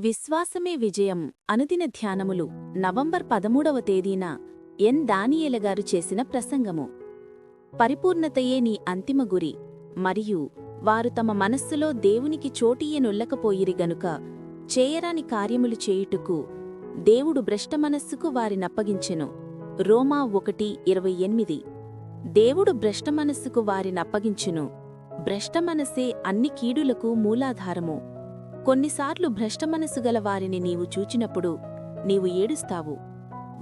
విశ్వాసమే విజయం అనుదిన ధ్యానములు నవంబర్ 13వ తేదీన ఎన్ దానియేల గారు చేసిన ప్రసంగము. పరిపూర్ణతయే నీ అంతిమ గురి, మరియు వారు తమ మనస్సులో దేవునికి చోటియ్యనొల్లకపోయిరి గనుక చేయరాని కార్యములు చేయుటకు దేవుడు భ్రష్టమనస్సుకు వారినప్పగించెను. రోమా 1:28. దేవుడు భ్రష్టమనస్సుకు వారినప్పగించెను. భ్రష్టమనస్సే అన్ని కీడులకు మూలాధారము. కొన్నిసార్లు భ్రష్టమనస్సు గల వారిని నీవు చూచినప్పుడు నీవు ఏడుస్తావు.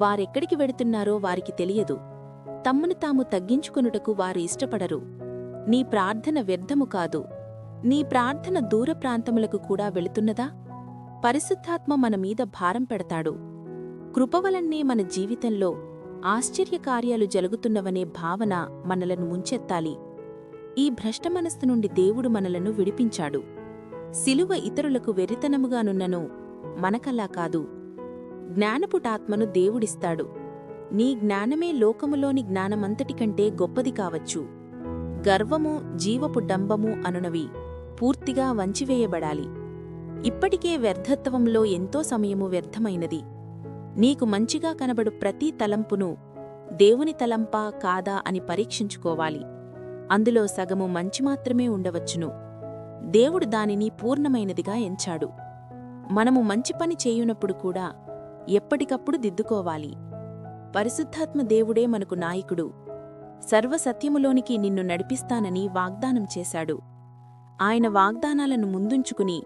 వారెక్కడికి వెడుతున్నారో వారికి తెలియదు. తమ్మును తాము తగ్గించుకొనుటకు వారు ఇష్టపడరు. నీ ప్రార్థన వ్యర్థము కాదు. నీ ప్రార్థన దూర ప్రాంతములకు కూడా వెళుతున్నదా? పరిశుద్ధాత్మ మన మీద భారం పెడతాడు. కృపవలన్నే మన జీవితంలో ఆశ్చర్యకార్యాలు జరుగుతున్నవనే భావన మనలను ముంచెత్తాలి. ఈ భ్రష్టమనస్సు నుండి దేవుడు మనలను విడిపించాడు. సిలువ ఇతరులకు వెరితనముగానున్నను, మనకల్లా కాదు. జ్ఞానపుటాత్మను దేవుడిస్తాడు. నీ జ్ఞానమే లోకములోని జ్ఞానమంతటికంటే గొప్పది కావచ్చు. గర్వము, జీవపు డంబము అనునవి పూర్తిగా వంచివేయబడాలి. ఇప్పటికే వ్యర్థత్వంలో ఎంతో సమయము వ్యర్థమైనది. నీకు మంచిగా కనబడు ప్రతి తలంపును దేవుని తలంపా కాదా అని పరీక్షించుకోవాలి. అందులో సగము మంచి మాత్రమే ఉండవచ్చును. దేవుడు దానిని పూర్ణమైనదిగా ఎంచాడు. మనము మంచి పని చేయునప్పుడు కూడా ఎప్పటికప్పుడు దిద్దుకోవాలి. పరిశుద్ధాత్మ దేవుడే మనకు నాయకుడు. సర్వసత్యములోనికి నిన్ను నడిపిస్తానని వాగ్దానం చేశాడు. ఆయన వాగ్దానాలను ముందుంచుకుని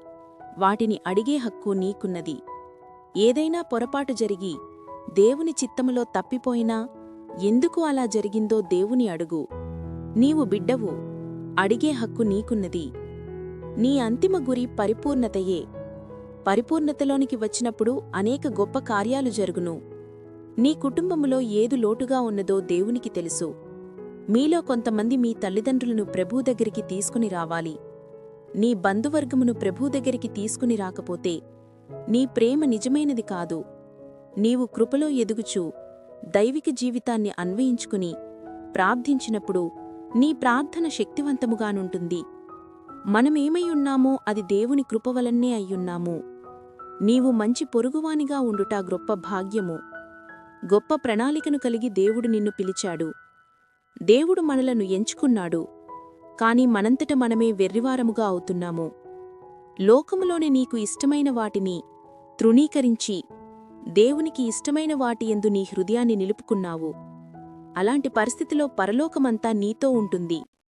వాటిని అడిగే హక్కు నీకున్నది. ఏదైనా పొరపాటు జరిగి దేవుని చిత్తములో తప్పిపోయినా ఎందుకు అలా జరిగిందో దేవుని అడుగు. నీవు బిడ్డవు, అడిగే హక్కు నీకున్నది. నీ అంతిమ గురి పరిపూర్ణతయే. పరిపూర్ణతలోనికి వచ్చినప్పుడు అనేక గొప్ప కార్యాలు జరుగును. నీ కుటుంబములో ఏదు లోటుగా ఉన్నదో దేవునికి తెలుసు. మీలో కొంతమంది మీ తల్లిదండ్రులను ప్రభు దగ్గరికి తీసుకుని రావాలి. నీ బంధువర్గమును ప్రభు దగ్గరికి తీసుకుని రాకపోతే నీ ప్రేమ నిజమైనది కాదు. నీవు కృపలో ఎదుగుచూ దైవిక జీవితాన్ని అన్వయించుకుని ప్రార్థించినప్పుడు నీ ప్రార్థన శక్తివంతముగానుంటుంది. మనమేమయ్యున్నామో అది దేవుని కృపవలన్నే అయ్యున్నాము. నీవు మంచి పొరుగువానిగా ఉండుట గొప్ప భాగ్యము. గొప్ప ప్రణాళికను కలిగి దేవుడు నిన్ను పిలిచాడు. దేవుడు మనలను ఎంచుకున్నాడు. కాని మనంతట మనమే వెర్రివారముగా అవుతున్నాము. లోకములోని నీకు ఇష్టమైన వాటిని తృణీకరించి దేవునికి ఇష్టమైన వాటియందు నీ హృదయాన్ని నిలుపుకున్నావు. అలాంటి పరిస్థితిలో పరలోకమంతా నీతో ఉంటుంది.